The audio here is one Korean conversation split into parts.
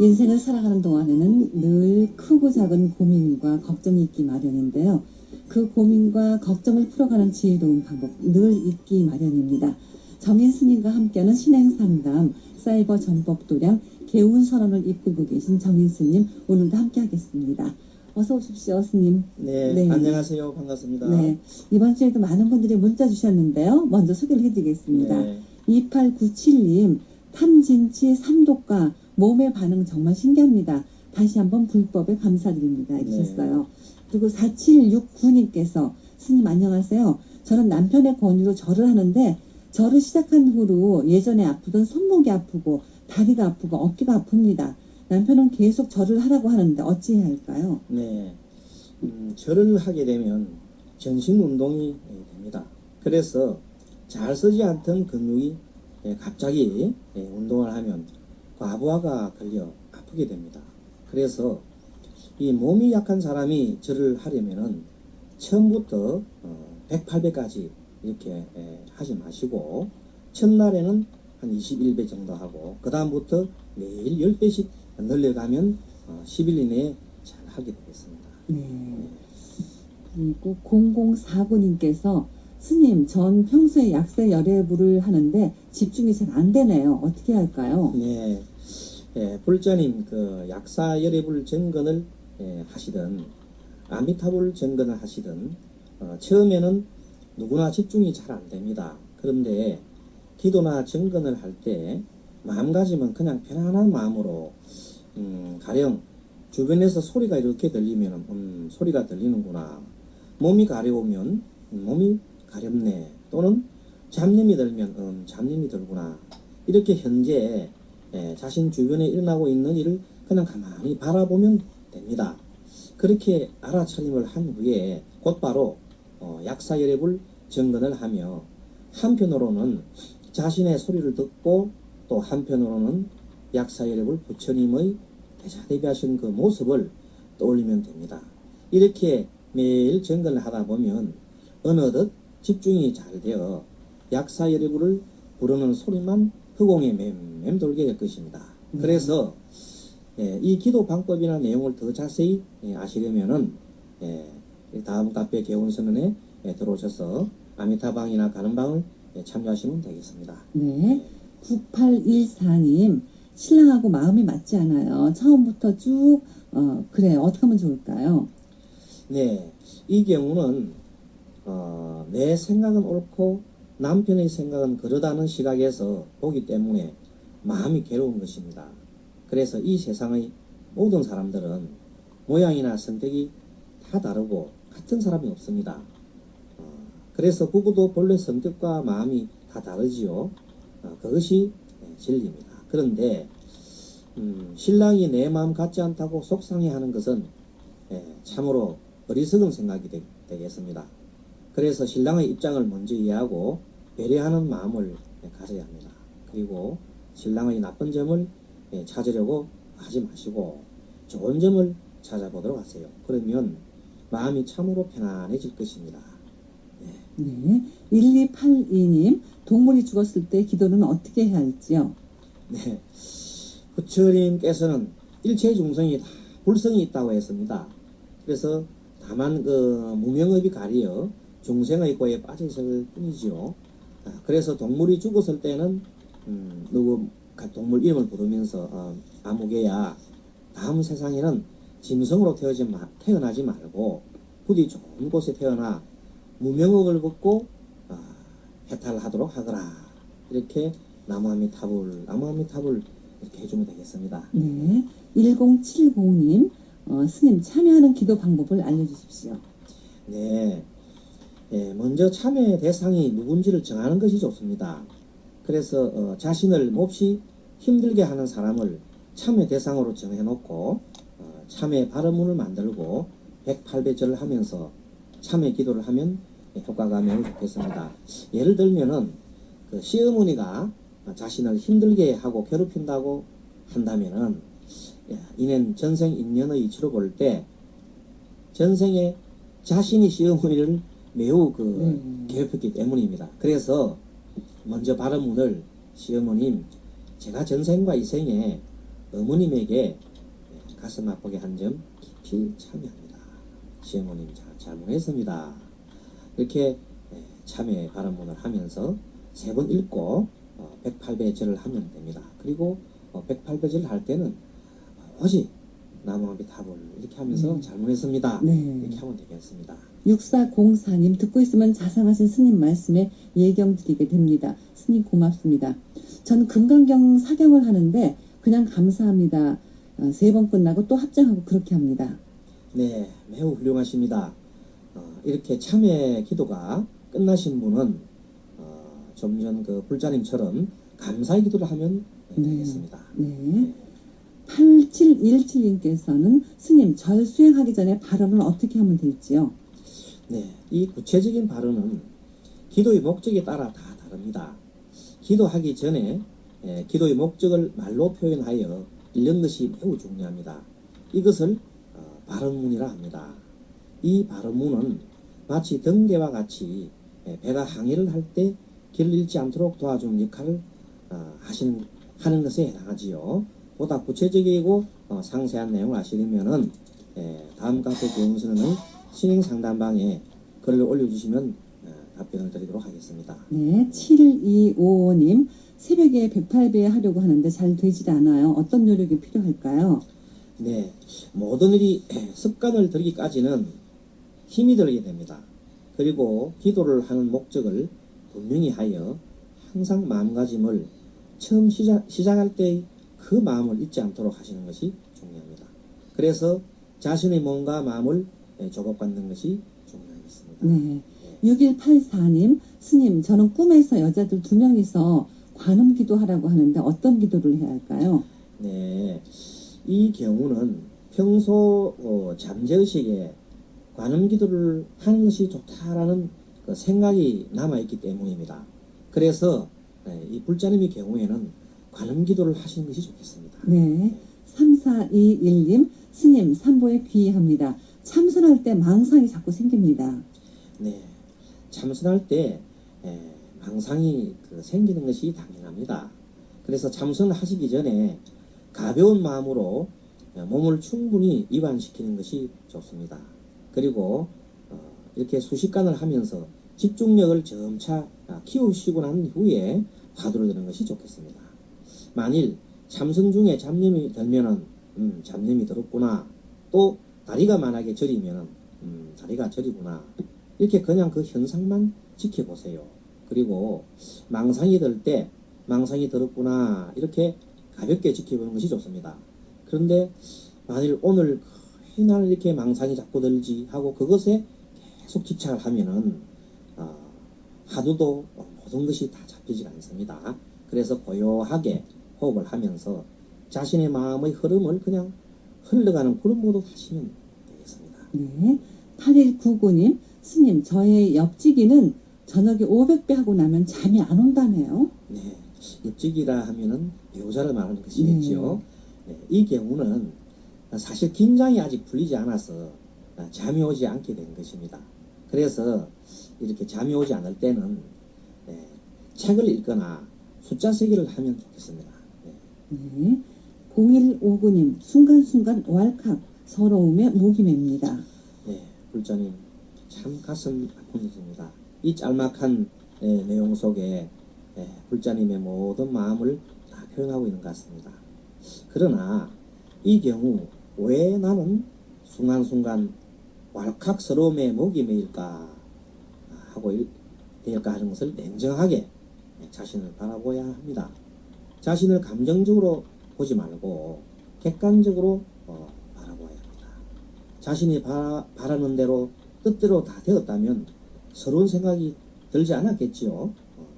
인생을 살아가는 동안에는 늘 크고 작은 고민과 걱정이 있기 마련인데요. 그 고민과 걱정을 풀어가는 지혜로운 방법 늘 있기 마련입니다. 정인 스님과 함께하는 신행상담 사이버 전법 도량 개운선언을 이끌고 계신 정인 스님 오늘도 함께하겠습니다. 어서 오십시오, 스님. 네, 안녕하세요. 반갑습니다. 네, 이번 주에도 많은 분들이 문자 주셨는데요. 먼저 소개를 해드리겠습니다. 네. 2897님, 탐진치 삼독과 몸의 반응 정말 신기합니다. 다시 한번 불법에 감사드립니다. 해주셨어요. 그리고 4769님께서 스님 안녕하세요. 저는 남편의 권유로 절을 하는데 절을 시작한 후로 예전에 아프던 손목이 아프고 다리가 아프고 어깨가 아픕니다. 남편은 계속 절을 하라고 하는데 어찌해야 할까요? 네, 절을 하게 되면 전신 운동이 됩니다. 그래서 잘 쓰지 않던 근육이 갑자기 운동을 하면 과부하가 걸려 아프게 됩니다. 그래서 이 몸이 약한 사람이 절을 하려면은 처음부터 108배까지 이렇게 하지 마시고 첫날에는 한 21배 정도 하고 그 다음부터 매일 10배씩 늘려가면 10일 이내에 잘 하게 되겠습니다. 네. 그리고 0049님께서 스님, 전 평소에 약세 열애부를 하는데 집중이 잘 안 되네요. 어떻게 할까요? 네, 불자님 그 약사열애불 정근을 하시든 아미타불 정근을 하시든 처음에는 누구나 집중이 잘 안 됩니다. 그런데 기도나 정근을 할 때 마음가짐은 그냥 편안한 마음으로 가령 주변에서 소리가 이렇게 들리면 소리가 들리는구나, 몸이 가려우면 몸이 가렵네, 또는 잡념이 들면 잡념이 들구나, 이렇게 현재 자신 주변에 일어나고 있는 일을 그냥 가만히 바라보면 됩니다. 그렇게 알아차림을 한 후에 곧바로 약사열애불 정근을 하며 한편으로는 자신의 소리를 듣고 또 한편으로는 약사열애불 부처님의 대자대비하신 그 모습을 떠올리면 됩니다. 이렇게 매일 정근을 하다 보면 어느덧 집중이 잘 되어 약사열애불을 부르는 소리만 허공에 맴돌게 될 것입니다. 그래서 이 기도 방법이나 내용을 더 자세히 아시려면은 다음 카페 개운선언에 들어오셔서 아미타방이나 가는 방을 참조하시면 되겠습니다. 네. 9814님, 신랑하고 마음이 맞지 않아요. 처음부터 쭉 그래요. 어떻게 하면 좋을까요? 네, 이 경우는 내 생각은 옳고 남편의 생각은 그러다는 시각에서 보기 때문에 마음이 괴로운 것입니다. 그래서 이 세상의 모든 사람들은 모양이나 성격이 다 다르고 같은 사람이 없습니다. 그래서 부부도 본래 성격과 마음이 다 다르지요. 그것이 진리입니다. 그런데 신랑이 내 마음 같지 않다고 속상해하는 것은 참으로 어리석은 생각이 되겠습니다. 그래서 신랑의 입장을 먼저 이해하고 배려하는 마음을 가져야 합니다. 그리고 신랑의 나쁜 점을 찾으려고 하지 마시고 좋은 점을 찾아보도록 하세요. 그러면 마음이 참으로 편안해질 것입니다. 네. 1282님, 동물이 죽었을 때 기도는 어떻게 해야 할지요? 네, 부처님께서는 일체 중생이 다 불성이 있다고 했습니다. 그래서 다만 그 무명업이 가려 중생의 고에 빠져 있을 뿐이지요. 그래서 동물이 죽었을 때는 누구 동물 이름을 부르면서 아무개야, 다음 세상에는 짐승으로 태어나지 말고 부디 좋은 곳에 태어나 무명업을 벗고 해탈하도록 하거라, 이렇게 나무아미타불 이렇게 해주면 되겠습니다. 네. 1070님, 스님 참여하는 기도 방법을 알려주십시오. 네, 먼저 참여 대상이 누군지를 정하는 것이 좋습니다. 그래서 자신을 몹시 힘들게 하는 사람을 참여 대상으로 정해놓고 참여 발언문을 만들고 108배절을 하면서 참여 기도를 하면 효과가 매우 좋겠습니다. 예를 들면은 그 시어머니가 자신을 힘들게 하고 괴롭힌다고 한다면은 이는 전생 인연의 이치로 볼 때 전생에 자신이 시어머니를 매우 네. 괴롭혔기 때문입니다. 그래서 먼저 발언문을 시어머님, 제가 전생과 이생에 어머님에게 가슴 아프게 한 점 깊이 참여합니다. 시어머님 잘못했습니다. 이렇게 참회 발언문을 하면서 3번 읽고 108배 절을 하면 됩니다. 그리고 108배 절을 할 때는 오직 나무함비 탑을 이렇게 하면서 잘못했습니다. 네. 이렇게 하면 되겠습니다. 6404님 듣고 있으면 자상하신 스님 말씀에 예경 드리게 됩니다. 스님 고맙습니다. 저는 금강경 사경을 하는데 그냥 감사합니다. 3번 끝나고 또 합장하고 그렇게 합니다. 네, 매우 훌륭하십니다. 이렇게 참회 기도가 끝나신 분은 좀 전 그 불자님처럼 감사의 기도를 하면 되겠습니다. 네. 8717님께서는 스님 절 수행하기 전에 발언을 어떻게 하면 될지요? 네, 이 구체적인 발언은 기도의 목적에 따라 다 다릅니다. 기도하기 전에 기도의 목적을 말로 표현하여 읽는 것이 매우 중요합니다. 이것을 발언문이라 합니다. 이 발언문은 마치 등대와 같이 배가 항해를 할 때 길을 잃지 않도록 도와주는 역할을 하는 것에 해당하지요. 보다 구체적이고 상세한 내용을 아시려면은 다음 카페 교훈서는 신행 상담방에 글을 올려주시면 답변을 드리도록 하겠습니다. 네, 7255님 새벽에 108배 하려고 하는데 잘 되질 않아요. 어떤 노력이 필요할까요? 네, 모든 일이 습관을 들이기까지는 힘이 들게 됩니다. 그리고 기도를 하는 목적을 분명히 하여 항상 마음가짐을 처음 시작할 때 그 마음을 잊지 않도록 하시는 것이 중요합니다. 그래서 자신의 몸과 마음을 조급받는 것이 중요하겠습니다. 네. 6184님 스님 저는 꿈에서 여자들 2명이서 관음 기도하라고 하는데 어떤 기도를 해야 할까요? 네, 이 경우는 평소 잠재의식에 관음 기도를 하는 것이 좋다라는 그 생각이 남아있기 때문입니다. 그래서 이 불자님의 경우에는 관음 기도를 하시는 것이 좋겠습니다. 네. 3421님 스님 삼보에 귀의합니다. 참선할 때 망상이 자꾸 생깁니다. 네, 참선할 때 망상이 생기는 것이 당연합니다. 그래서 참선을 하시기 전에 가벼운 마음으로 몸을 충분히 이완시키는 것이 좋습니다. 그리고 이렇게 수식관을 하면서 집중력을 점차 키우시고 난 후에 화두를 드는 것이 좋겠습니다. 만일 참선 중에 잡념이 들면은 잡념이 들었구나, 또 다리가 만약에 저리면은 다리가 저리구나, 이렇게 그냥 그 현상만 지켜보세요. 그리고 망상이 들 때 망상이 들었구나 이렇게 가볍게 지켜보는 것이 좋습니다. 그런데 만일 오늘 날 이렇게 망상이 자꾸 들지 하고 그것에 계속 집착을 하면은 화두도 모든 것이 다 잡히지 않습니다. 그래서 고요하게 호흡을 하면서 자신의 마음의 흐름을 그냥 흘러가는 구름으로 하시면 되겠습니다. 네. 8199님 스님 저의 옆지기는 저녁에 500배 하고 나면 잠이 안 온다네요. 네, 옆지기라 하면은 배우자를 말하는 것이겠죠. 네, 이 경우는 사실 긴장이 아직 풀리지 않아서 잠이 오지 않게 된 것입니다. 그래서 이렇게 잠이 오지 않을 때는 책을 읽거나 숫자 세기를 하면 좋겠습니다. 네. 0159님 순간순간 왈칵 서러움에 목이 맵니다. 네, 불자님 참 가슴 아픈 일입니다. 이 짤막한 내용 속에 불자님의 모든 마음을 다 표현하고 있는 것 같습니다. 그러나 이 경우 왜 나는 순간순간 왈칵 서러움에 목이 메일까 하고 될까 하는 것을 냉정하게 자신을 바라보아야 합니다. 자신을 감정적으로 보지 말고 객관적으로 바라보아야 합니다. 자신이 바라는 대로 뜻대로 다 되었다면 서러운 생각이 들지 않았겠지요.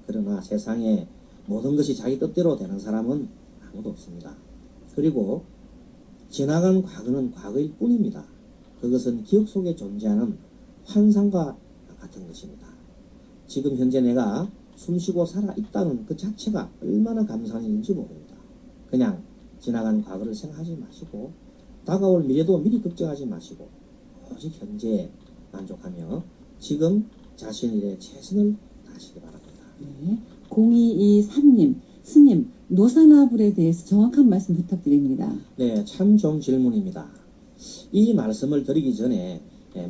그러나 세상에 모든 것이 자기 뜻대로 되는 사람은 아무도 없습니다. 그리고 지나간 과거는 과거일 뿐입니다. 그것은 기억 속에 존재하는 환상과 같은 것입니다. 지금 현재 내가 숨쉬고 살아있다는 그 자체가 얼마나 감사한 일인지 모릅니다. 그냥 지나간 과거를 생각하지 마시고 다가올 미래도 미리 걱정하지 마시고 오직 현재 만족하며 지금 자신의 일에 최선을 다하시기 바랍니다. 네. 0223님, 스님, 노사나불에 대해서 정확한 말씀 부탁드립니다. 네, 참 좋은 질문입니다. 이 말씀을 드리기 전에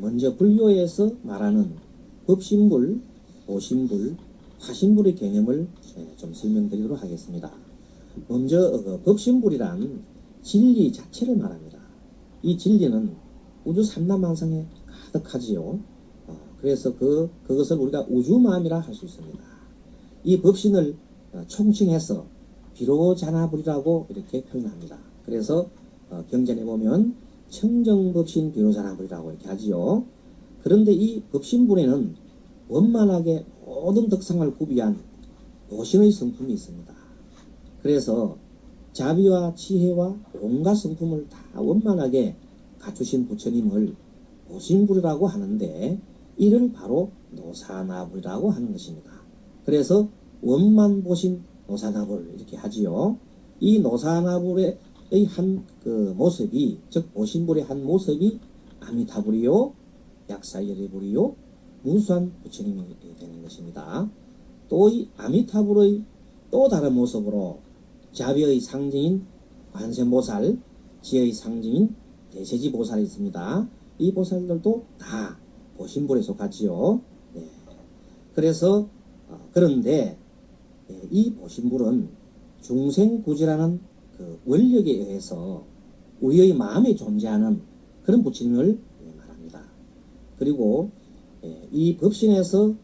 먼저 불교에서 말하는 법신불, 보신불, 화신불의 개념을 좀 설명드리도록 하겠습니다. 먼저 법신불이란 진리 자체를 말합니다. 이 진리는 우주 삼라만상에 가득하지요. 그래서 그것을 우리가 우주마음이라 할 수 있습니다. 이 법신을 총칭해서 비로자나불이라고 이렇게 표현합니다. 그래서 경전에 보면 청정법신 비로자나불이라고 이렇게 하지요. 그런데 이 법신불에는 원만하게 모든 덕상을 구비한 보신의 성품이 있습니다. 그래서 자비와 지혜와 온갖 성품을 다 원만하게 갖추신 부처님을 보신불이라고 하는데 이를 바로 노사나불이라고 하는 것입니다. 그래서 원만보신 노사나불 이렇게 하지요. 이 노사나불의 한 그 모습이, 즉 보신불의 한 모습이 아미타불이요, 약사열애불이요, 무수한 부처님이 되는 것입니다. 또 이 아미타불의 또 다른 모습으로 자비의 상징인 관세음보살, 지혜의 상징인 대세지보살이 있습니다. 이 보살들도 다 보신불에 속하지요. 네. 그래서 그런데 이 보신불은 중생구지라는 그 원력에 의해서 우리의 마음에 존재하는 그런 부처님을 말합니다. 그리고 이 법신에서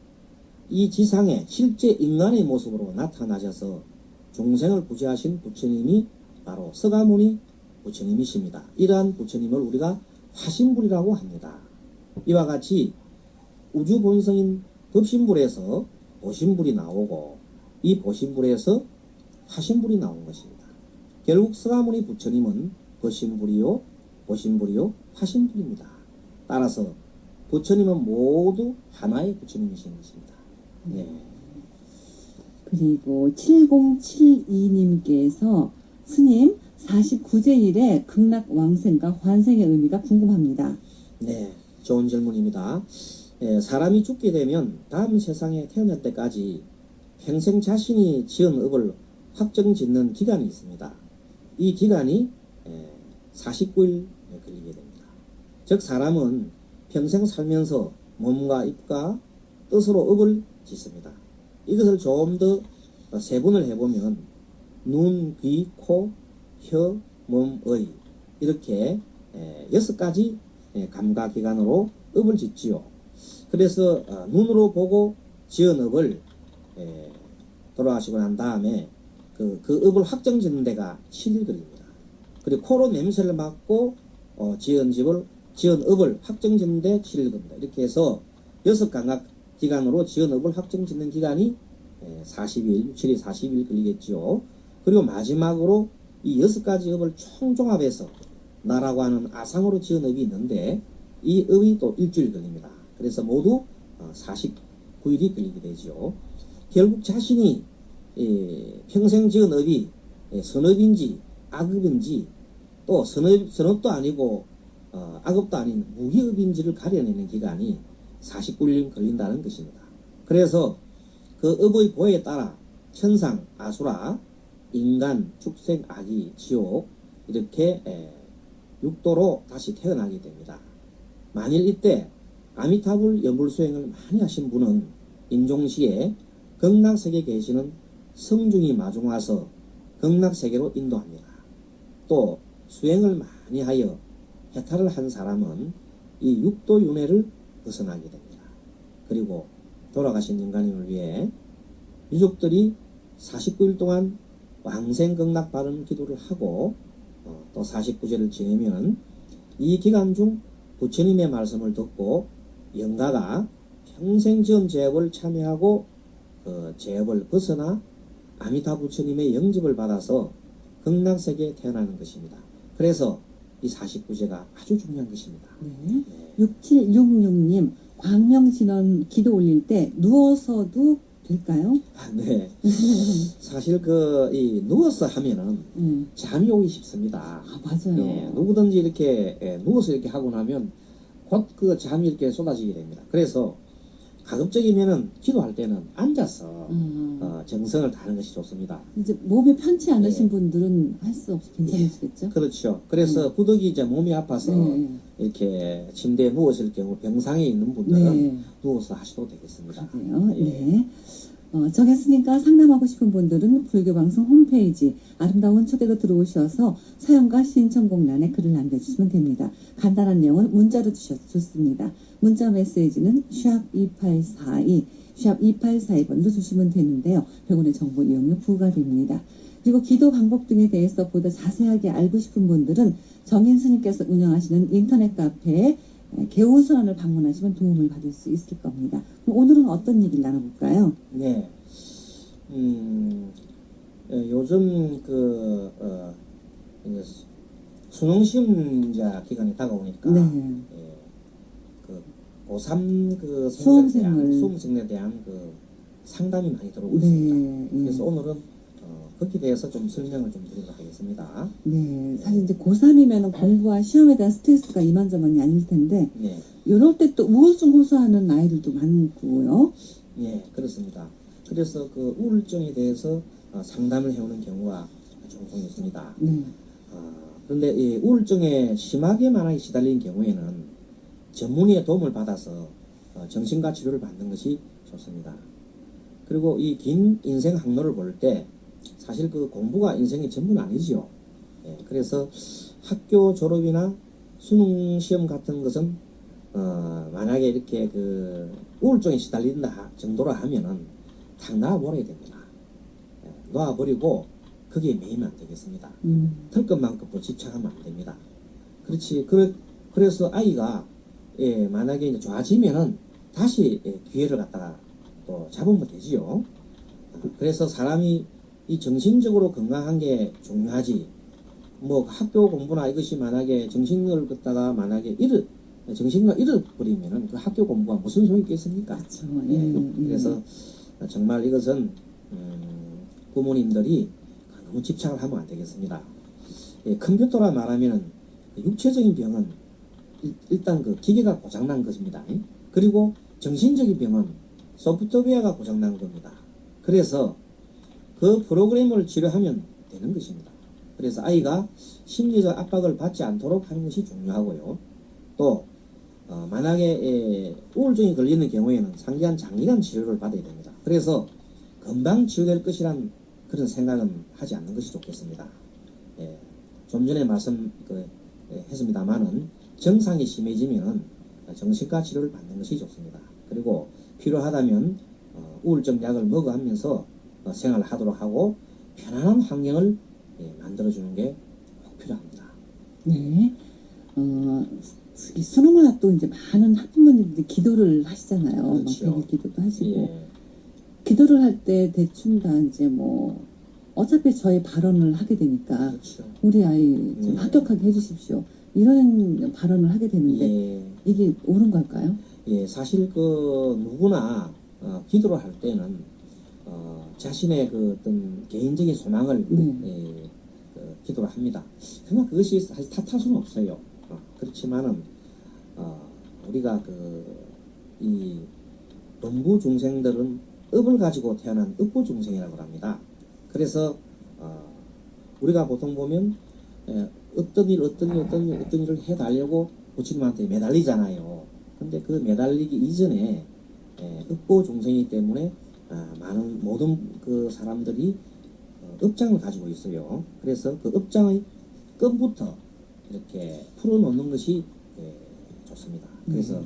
이 지상에 실제 인간의 모습으로 나타나셔서 중생을 구제하신 부처님이 바로 서가모니 부처님이십니다. 이러한 부처님을 우리가 화신불이라고 합니다. 이와 같이 우주 본성인 법신불에서 보신불이 나오고 이 보신불에서 화신불이 나온 것입니다. 결국 서가모니 부처님은 법신불이요, 보신불이요, 화신불입니다. 따라서 부처님은 모두 하나의 부처님이신 것입니다. 네. 그리고 7072님께서 스님 49제일의 극락왕생과 환생의 의미가 궁금합니다. 네, 좋은 질문입니다. 사람이 죽게 되면 다음 세상에 태어날 때까지 평생 자신이 지은 업을 확정짓는 기간이 있습니다. 이 기간이 49일 걸리게 됩니다. 즉 사람은 평생 살면서 몸과 입과 뜻으로 업을 짓습니다. 이것을 좀 더 세분을 해보면 눈, 귀, 코, 혀, 몸, 의 이렇게 6가지 감각기관으로 업을 짓지요. 그래서 눈으로 보고 지은 업을 돌아가시고 난 다음에 그 업을 확정짓는 데가 7일 걸립니다. 그리고 코로 냄새를 맡고 지은 업을 확정짓는 데 7일 걸립니다. 이렇게 해서 6감각 기간으로 지은 업을 확정짓는 기간이 40일, 7일 40일 걸리겠지요. 그리고 마지막으로 이 6가지 업을 총종합해서 나라고 하는 아상으로 지은 업이 있는데 이 업이 또 일주일 걸립니다. 그래서 모두 49일이 걸리게 되죠. 결국 자신이 평생 지은 업이 선업인지 악업인지 또 선업도 아니고 악업도 아닌 무기업인지를 가려내는 기간이 49일 걸린다는 것입니다. 그래서 그 업의 보에 따라 천상, 아수라, 인간, 축생, 아기, 지옥 이렇게 육도로 다시 태어나게 됩니다. 만일 이때 아미타불 연불수행을 많이 하신 분은 임종시에 극락세계에 계시는 성중이 마중와서 극락세계로 인도합니다. 또 수행을 많이 하여 해탈을 한 사람은 이 육도윤회를 벗어나게 됩니다. 그리고 돌아가신 인간님을 위해 유족들이 49일 동안 왕생극락 바른 기도를 하고 또 49제를 지내면 이 기간 중 부처님의 말씀을 듣고 영가가 평생 지은 죄업을 참여하고 그 죄업을 벗어나 아미타 부처님의 영접을 받아서 극락세계에 태어나는 것입니다. 그래서 이 49제가 아주 중요한 것입니다. 네. 6766님, 광명신원 기도 올릴 때 누워서도 될까요? 네. 사실 누워서 하면은 잠이 오기 쉽습니다. 아, 맞아요. 누구든지 이렇게 누워서 이렇게 하고 나면 곧 그 잠이 이렇게 쏟아지게 됩니다. 그래서 가급적이면은 기도할 때는 앉아서 정성을 다하는 것이 좋습니다. 이제 몸이 편치 않으신 예. 분들은 할 수 없이 괜찮으시겠죠? 그렇죠. 그래서 구덕이 이제 몸이 아파서 네. 이렇게 침대에 누웠을 경우 병상에 있는 분들은 네. 누워서 하셔도 되겠습니다. 그래요. 예. 네. 정혜 스님과 상담하고 싶은 분들은 불교방송 홈페이지 아름다운 초대로 들어오셔서 사연과 신청곡란에 글을 남겨주시면 됩니다. 간단한 내용은 문자로 주셔도 좋습니다. 문자 메시지는 샵2842, 샵 2842번으로 주시면 되는데요. 100원의 정보 이용료 부과됩니다. 그리고 기도 방법 등에 대해서 보다 자세하게 알고 싶은 분들은 정인 스님께서 운영하시는 인터넷 카페에 개운선언을 방문하시면 도움을 받을 수 있을 겁니다. 그럼 오늘은 어떤 얘기를 나눠볼까요? 네. 요즘 이제 수능 시험자 기간이 다가오니까 네. 그 고3 그 수험생에 대한 그 상담이 많이 들어오고 있습니다. 네. 그래서 오늘은 거기에 대해서 좀 설명을 좀 드리도록 하겠습니다. 네. 사실 이제 고3이면 공부와 시험에 대한 스트레스가 이만저만이 아닐 텐데, 네. 이럴 때 또 우울증 호소하는 아이들도 많고요. 예, 그렇습니다. 그래서 그 우울증에 대해서 상담을 해오는 경우가 종종 있습니다. 네. 그런데 이 우울증에 심하게 만약에 시달린 경우에는 전문의의 도움을 받아서 정신과 치료를 받는 것이 좋습니다. 그리고 이 긴 인생 항로를 볼 때 사실 그 공부가 인생의 전부는 아니지요. 예, 그래서 학교 졸업이나 수능 시험 같은 것은 만약에 이렇게 그 우울증에 시달린다 정도로 하면은 탁 놔버려야 됩니다. 예, 놔버리고 거기에 매이면 안 되겠습니다. 털끝만큼 집착하면 안 됩니다. 그렇지. 그래서 아이가 만약에 이제 좋아지면은 다시 기회를 갖다가 또 잡으면 되지요. 그래서 사람이 이 정신적으로 건강한 게 중요하지. 뭐 학교 공부나 이것이 만약에 정신을 갖다가 만약에 정신과 잃어버리면은 그 학교 공부가 무슨 소용이 있겠습니까? 그렇죠. 그래서 정말 이것은 부모님들이 너무 집착을 하면 안 되겠습니다. 컴퓨터라 말하면 육체적인 병은 일단 그 기계가 고장난 것입니다. 그리고 정신적인 병은 소프트웨어가 고장난 겁니다. 그래서 그 프로그램을 치료하면 되는 것입니다. 그래서 아이가 심리적 압박을 받지 않도록 하는 것이 중요하고요. 또 만약에 우울증이 걸리는 경우에는 상기한 장기간 치료를 받아야 됩니다. 그래서 금방 치유될 것이란 그런 생각은 하지 않는 것이 좋겠습니다. 좀 전에 했습니다만은 증상이 심해지면 정신과 치료를 받는 것이 좋습니다. 그리고 필요하다면 우울증 약을 먹어가면서 생활을 하도록 하고 편안한 환경을 만들어주는 게 꼭 필요합니다. 네. 이 수능을 앞두고 이제 많은 학부모님들이 기도를 하시잖아요. 그렇죠. 막 기도도 하시고. 예. 기도를 할 때 대충 다 이제 뭐 어차피 저희 발언을 하게 되니까 그렇죠. 우리 아이 좀 합격하게 해주십시오. 이런 발언을 하게 되는데 예. 이게 옳은 걸까요? 예, 사실 그 누구나 기도를 할 때는 자신의 그 어떤 개인적인 소망을 기도를 합니다. 그러나 그것이 사실 탓할 수는 없어요. 그렇지만은 우리가 이 범부 중생들은 업을 가지고 태어난 업부 중생이라고 합니다. 그래서 우리가 보통 보면 어떤 일을 해달라고 부처님한테 매달리잖아요. 근데 그 매달리기 이전에 업보 중생이기 때문에 많은 모든 그 사람들이 업장을 가지고 있어요. 그래서 그 업장의 끈부터 이렇게 풀어놓는 것이 좋습니다. 그래서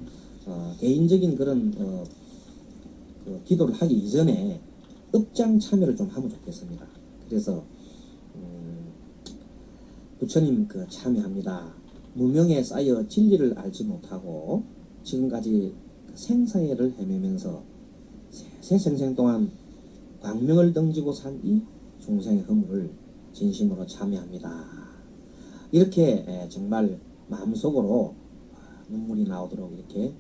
개인적인 그런 그 기도를 하기 이전에 업장 참여를 좀 하면 좋겠습니다. 그래서 부처님 참여합니다. 무명에 쌓여 진리를 알지 못하고 지금까지 생사회를 헤매면서 새 생생 동안 광명을 등지고 산 이 중생의 허물을 진심으로 참여합니다. 이렇게 정말 마음속으로 눈물이 나오도록 이렇게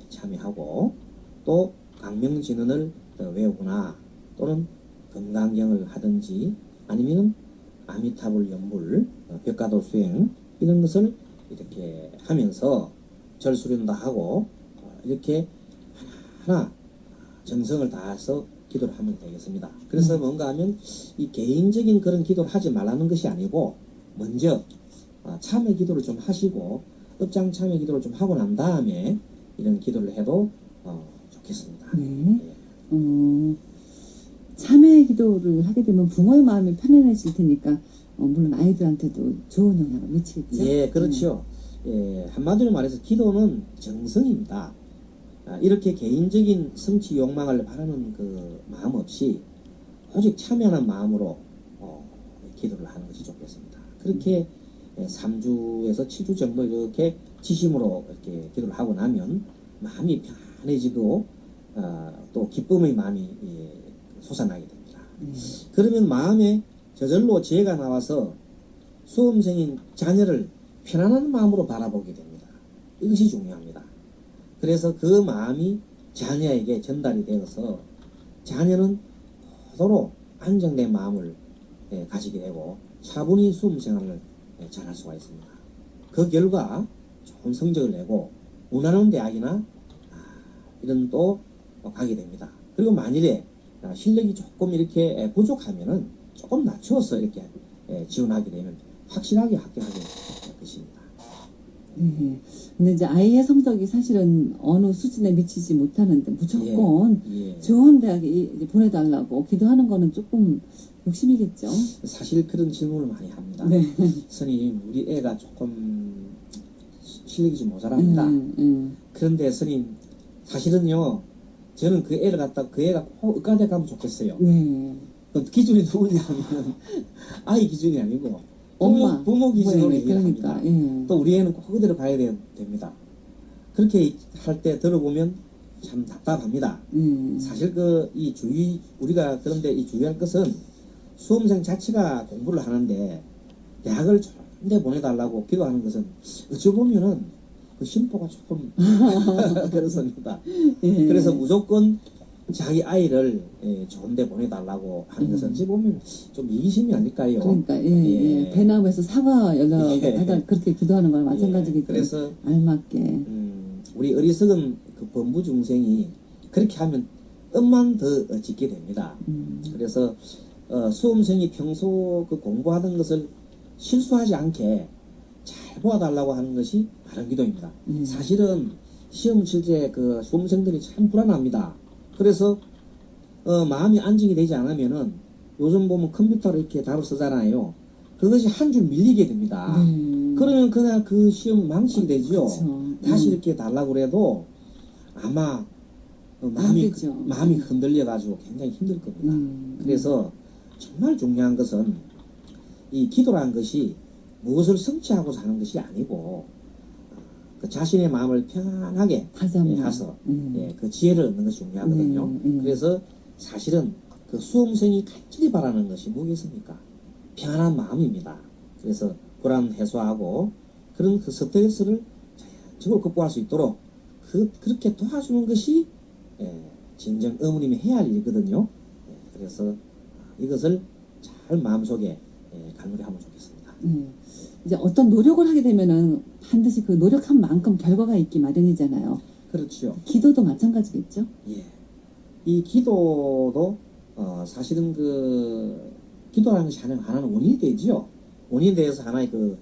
참여하고 또 광명진언을 외우거나 또는 금강경을 하든지 아니면 아미타불 연불 벽가도 수행 이런 것을 이렇게 하면서 절수련도 하고 이렇게 하나하나 정성을 다해서 기도를 하면 되겠습니다. 그래서 뭔가 하면 이 개인적인 그런 기도를 하지 말라는 것이 아니고 먼저 참회 기도를 좀 하시고 업장 참회 기도를 좀 하고 난 다음에 이런 기도를 해도 좋겠습니다. 네. 예. 참회 기도를 하게 되면 부모의 마음이 편안해질 테니까 물론 아이들한테도 좋은 영향을 미치겠죠. 예, 그렇죠. 예, 한마디로 말해서 기도는 정성입니다. 이렇게 개인적인 성취 욕망을 바라는 그 마음 없이 오직 참여하는 마음으로 기도를 하는 것이 좋겠습니다. 그렇게 3주에서 7주 정도 이렇게 지심으로 이렇게 기도를 하고 나면 마음이 편안해지고 또 기쁨의 마음이 솟아나게 됩니다. 그러면 마음에 저절로 지혜가 나와서 수험생인 자녀를 편안한 마음으로 바라보게 됩니다. 이것이 중요합니다. 그래서 그 마음이 자녀에게 전달이 되어서 자녀는 고도로 안정된 마음을 가지게 되고 차분히 수험생활을 잘할 수가 있습니다. 그 결과 좋은 성적을 내고 무난한 대학이나 이런 또 가게 됩니다. 그리고 만일에 실력이 조금 이렇게 부족하면은 조금 낮추어서 이렇게 지원하게 되면 확실하게 합격하게 될 것입니다. 네. 근데 이제 아이의 성적이 사실은 어느 수준에 미치지 못하는데 무조건 예. 좋은 대학에 이제 보내달라고 기도하는 거는 조금 욕심이겠죠. 사실 그런 질문을 많이 합니다. 네. 스님, 우리 애가 조금 실력이 좀 모자랍니다. 그런데 스님, 사실은요, 저는 그 애를 갖다 그 애가 꼭 의과대 가면 좋겠어요. 네. 그 기준이 누구냐면 아이 기준이 아니고 엄마, 부모 기준으로 얘기를 그러니까, 합니다. 또 우리 애는 꼭 그대로 가야 됩니다. 그렇게 할 때 들어보면 참 답답합니다. 사실 우리가 그런데 이 주의할 것은 수험생 자체가 공부를 하는데 대학을 좋은데 보내달라고 기도하는 것은 어찌 보면은 그 심보가 조금 그렇습니다. 예. 그래서 무조건 자기 아이를 좋은데 보내달라고 하는 것은 어찌 보면 좀 이기심이 아닐까요? 그러니까 배나무에서 사과 열려다 그렇게 기도하는 거랑 마찬가지겠죠. 그래서 알맞게 우리 어리석은 그 범부 중생이 그렇게 하면 뜻만 더 짓게 됩니다. 그래서 수험생이 평소 그 공부하던 것을 실수하지 않게 잘 보아달라고 하는 것이 바른 기도입니다. 사실은 시험 칠 때 그 수험생들이 참 불안합니다. 그래서 마음이 안정이 되지 않으면은 요즘 보면 컴퓨터로 이렇게 답을 쓰잖아요. 그것이 한 줄 밀리게 됩니다. 그러면 그냥 그 시험 망치게 되죠. 다시 이렇게 달라고 그래도 아마 마음이 흔들려가지고 굉장히 힘들 겁니다. 그래서 정말 중요한 것은 이 기도라는 것이 무엇을 성취하고자 하는 것이 아니고 그 자신의 마음을 편하게 해서 그 지혜를 얻는 것이 중요하거든요. 그래서 사실은 그 수험생이 간절히 바라는 것이 뭐겠습니까? 편안한 마음입니다. 그래서 불안 해소하고 그런 그 스트레스를 자연적으로 극복할 수 있도록 그렇게 도와주는 것이 진정 어머님이 해야 할 일이거든요. 그래서 이것을 잘 마음속에 간무리하면 좋겠습니다. 이제 어떤 노력을 하게 되면은 반드시 그 노력한 만큼 결과가 있기 마련이잖아요. 그렇죠. 기도도 마찬가지겠죠? 예. 이 기도도 사실은 그 기도라는 것이 하나는 원인이 되지요. 원인에 대해서 하나의 그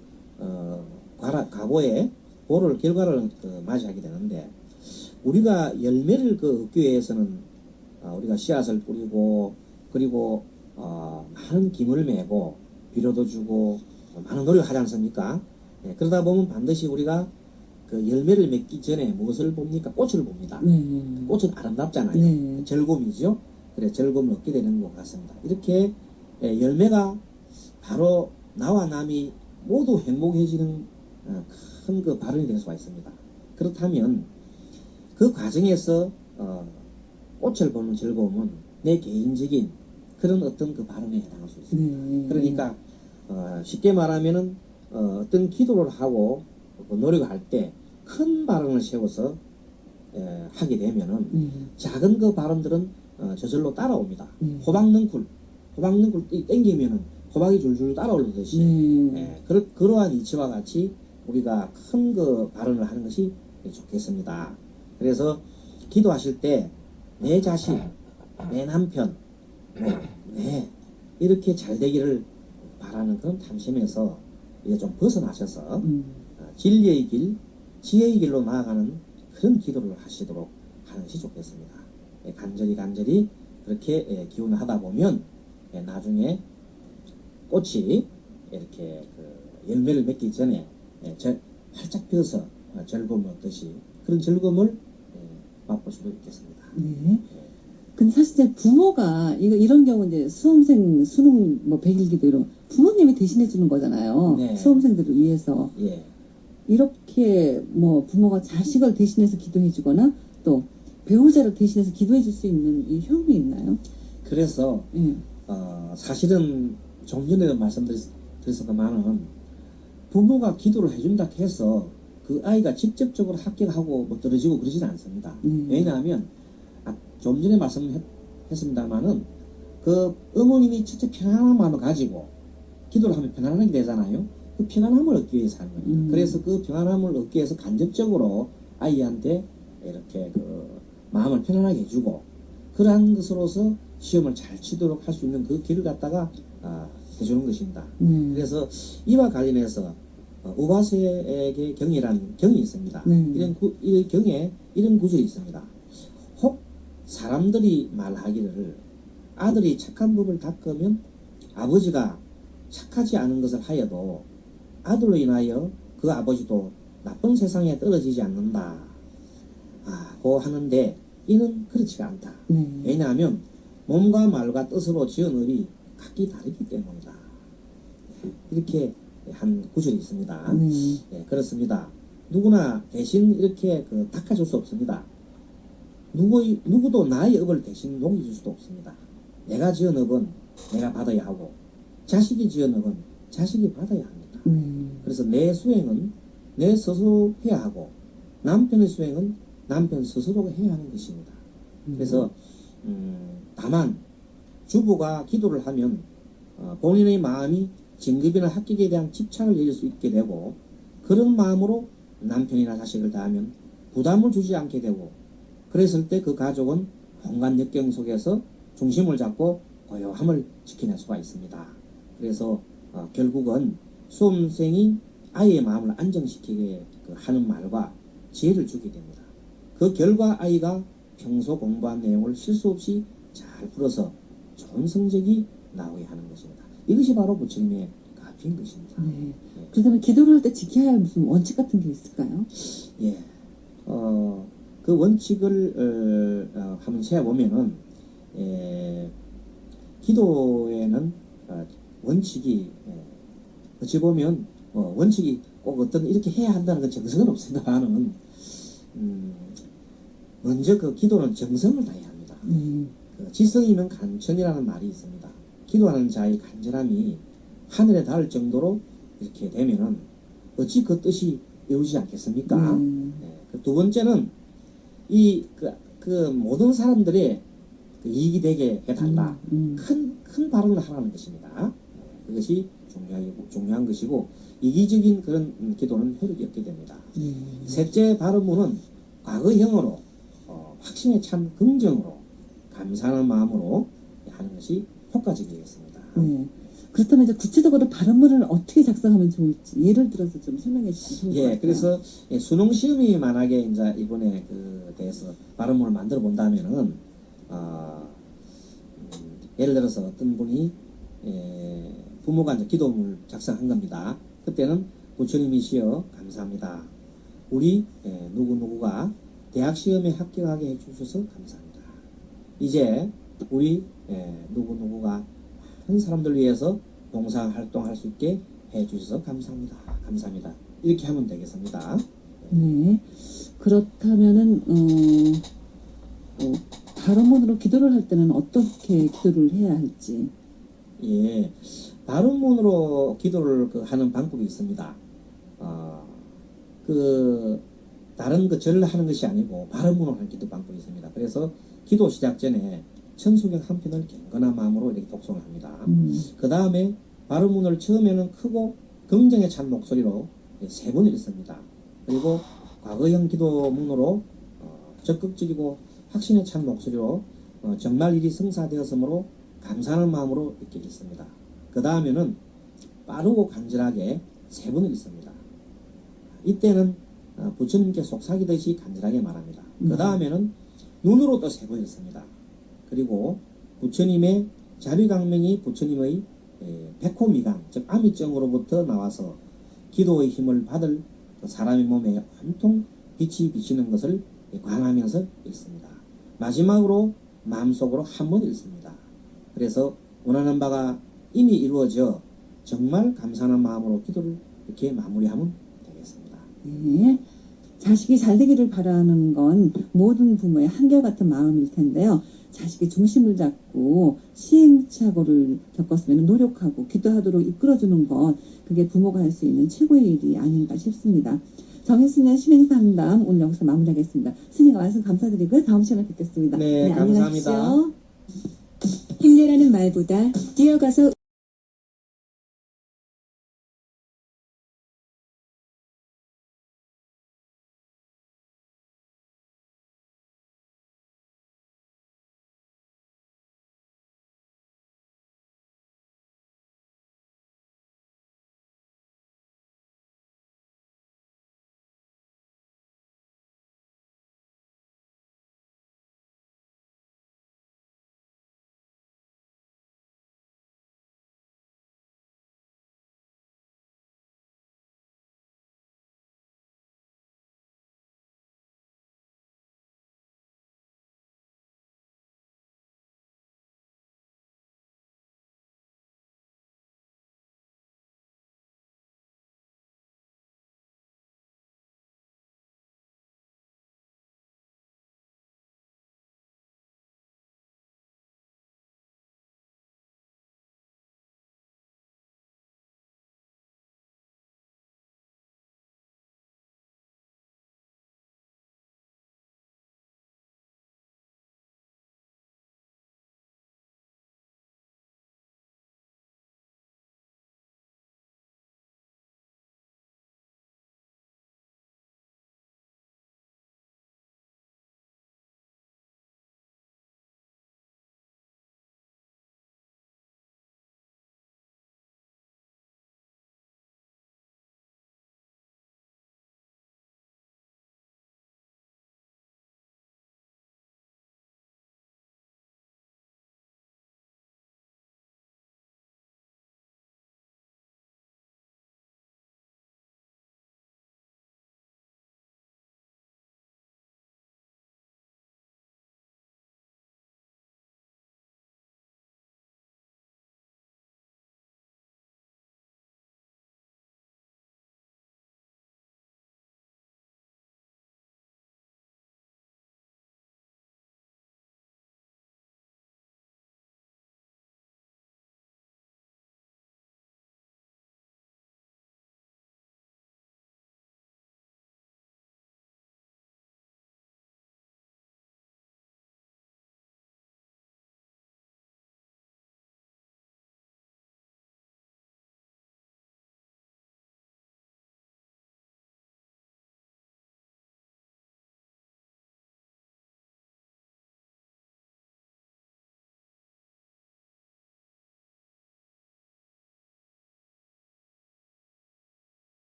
과거의 보를 결과를 맞이하게 되는데 우리가 열매를 얻기 위해서는 우리가 씨앗을 뿌리고 그리고 많은 기물을 메고 비료도 주고 많은 노력을 하지 않습니까? 그러다 보면 반드시 우리가 그 열매를 맺기 전에 무엇을 봅니까? 꽃을 봅니다. 꽃은 아름답잖아요. 즐거움이죠. 그래 즐거움을 얻게 되는 것 같습니다. 이렇게 열매가 바로 나와 남이 모두 행복해지는 큰 그 발언이 될 수가 있습니다. 그렇다면 그 과정에서 꽃을 보는 즐거움은 내 개인적인 그런 어떤 그 발언에 해당할 수 있습니다. 그러니까 쉽게 말하면은 어떤 기도를 하고 노력을 할 때 큰 발언을 세워서 하게 되면은 작은 그 발언들은 저절로 따라옵니다. 호박능쿨 땡기면은 호박이 줄줄 따라오듯이 그러한 이치와 같이 우리가 큰 그 발언을 하는 것이 좋겠습니다. 그래서 기도하실 때 내 자식, 내 남편, 이렇게 잘 되기를 바라는 그런 탐심에서 이제 좀 벗어나셔서 진리의 길, 지혜의 길로 나아가는 그런 기도를 하시도록 하는 것이 좋겠습니다. 간절히 그렇게 기원을 하다 보면 나중에 꽃이 이렇게 그 열매를 맺기 전에 활짝 펴서 즐거움 얻듯이 그런 즐거움을 맛볼 수도 있겠습니다. 네. 근데 사실 이제 부모가 이런 경우 이제 수험생 수능 뭐 100일기도 이런 부모님이 대신해 주는 거잖아요. 네. 수험생들을 위해서. 예. 이렇게 뭐 부모가 자식을 대신해서 기도해 주거나 또 배우자를 대신해서 기도해 줄 수 있는 이 효험이 있나요? 그래서 예. 사실은 좀 전에도 말씀드렸었지만은 부모가 기도를 해준다 해서 그 아이가 직접적으로 합격하고 뭐 떨어지고 그러지는 않습니다. 왜냐하면 좀 전에 말씀했습니다만은 그 어머님이 첫째 편안한 마음을 가지고 기도를 하면 편안하게 되잖아요. 그 편안함을 얻기 위해서 하는 겁니다. 그래서 그 편안함을 얻기 위해서 간접적으로 아이한테 이렇게 그 마음을 편안하게 해주고 그러한 것으로서 시험을 잘 치도록 할 수 있는 그 길을 갖다가 해주는 것입니다. 그래서 이와 관련해서 우바세에게 경이란 경이 있습니다. 이 경에 이런 구절이 있습니다. 혹 사람들이 말하기를 아들이 착한 법을 닦으면 아버지가 착하지 않은 것을 하여도 아들로 인하여 그 아버지도 나쁜 세상에 떨어지지 않는다. 고 하는데 이는 그렇지가 않다. 왜냐하면 몸과 말과 뜻으로 지은 을이 각기 다르기 때문이다. 이렇게 한 구절이 있습니다. 그렇습니다. 누구나 대신 이렇게 닦아줄 수 없습니다. 누구도 나의 업을 대신 녹여줄 수도 없습니다. 내가 지은 업은 내가 받아야 하고 자식이 지은 업은 자식이 받아야 합니다. 그래서 내 수행은 내 스스로 해야 하고 남편의 수행은 남편 스스로가 해야 하는 것입니다. 그래서 다만 주부가 기도를 하면 본인의 마음이 진급이나 합격에 대한 집착을 열릴 수 있게 되고 그런 마음으로 남편이나 자식을 다하면 부담을 주지 않게 되고 그랬을 때 그 가족은 온갖 역경 속에서 중심을 잡고 고요함을 지켜낼 수가 있습니다. 그래서 결국은 수험생이 아이의 마음을 안정시키게 하는 말과 지혜를 주게 됩니다. 그 결과 아이가 평소 공부한 내용을 실수 없이 잘 풀어서 좋은 성적이 나오게 하는 것입니다. 이것이 바로 부처님의 가르친 것입니다. 그렇다면 기도를 할 때 지켜야 할 무슨 원칙 같은 게 있을까요? 예. 그 원칙을 한번 세어보면은 기도에는 원칙이 어찌 보면 원칙이 꼭 어떤 이렇게 해야 한다는 건 정성은 없습니다만은 먼저 그 기도는 정성을 다해야 합니다. 그 지성이면 간천이라는 말이 있습니다. 기도하는 자의 간절함이 하늘에 닿을 정도로 이렇게 되면은 어찌 그 뜻이 이루어지지 않겠습니까? 두 번째는 그 모든 사람들의 이익이 되게 해달라. 큰 발언을 하라는 것입니다. 그것이 중요한 것이고 이기적인 그런 기도는 효력이 없게 됩니다. 셋째 발언문은 과거형으로 확신에 찬 긍정으로 감사하는 마음으로 하는 것이 효과적이겠습니다. 그렇다면 이제 구체적으로 발언문을 어떻게 작성하면 좋을지 예를 들어서 좀 설명해 주시면 좋을 것 같아요. 그래서 수능 시험이 만약에 이제 이번에 그 대해서 발언문을 만들어 본다면은 예를 들어서 어떤 분이 부모가 이제 기도문을 작성한 겁니다. 그때는 부처님이시여 감사합니다. 우리 누구누구가 대학 시험에 합격하게 해주셔서 감사합니다. 이제 우리 누구누구가 많은 사람들 위해서 봉사활동할 수 있게 해주셔서 감사합니다. 감사합니다. 이렇게 하면 되겠습니다. 그렇다면은 발언문으로 기도를 할 때는 어떻게 기도를 해야 할지. 발언문으로 기도를 하는 방법이 있습니다. 다른 절을 하는 것이 아니고 발언문으로 하는 기도 방법이 있습니다. 그래서 기도 시작 전에 천수경 한 편을 경건한 마음으로 이렇게 독송을 합니다. 그 다음에 발언문을 처음에는 크고 긍정에 찬 목소리로 3번 읽습니다. 그리고 과거형 기도문으로 적극적이고 확신에 찬 목소리로 정말 일이 성사되었으므로 감사하는 마음으로 이렇게 읽습니다. 그 다음에는 빠르고 간절하게 세 번을 읽습니다. 이때는 부처님께 속삭이듯이 간절하게 말합니다. 그 다음에는 눈으로 또 세 번 읽습니다. 그리고 부처님의 자비강명이 부처님의 백호미강, 즉 아미정으로부터 나와서 기도의 힘을 받을 사람의 몸에 온통 빛이 비치는 것을 관하면서 읽습니다. 마지막으로 마음속으로 한 번 읽습니다. 그래서 원하는 바가 이미 이루어져 정말 감사한 마음으로 기도를 이렇게 마무리하면 되겠습니다. 네. 자식이 잘 되기를 바라는 건 모든 부모의 한결같은 마음일 텐데요. 자식이 중심을 잡고 시행착오를 겪었으면 노력하고 기도하도록 이끌어주는 것, 그게 부모가 할 수 있는 최고의 일이 아닌가 싶습니다. 정혜순의 신행상담 오늘 여기서 마무리하겠습니다. 스님과 말씀 감사드리고요. 다음 시간에 뵙겠습니다. 네, 안녕히 감사합니다. 가십시오. 힘내라는 말보다 뛰어가서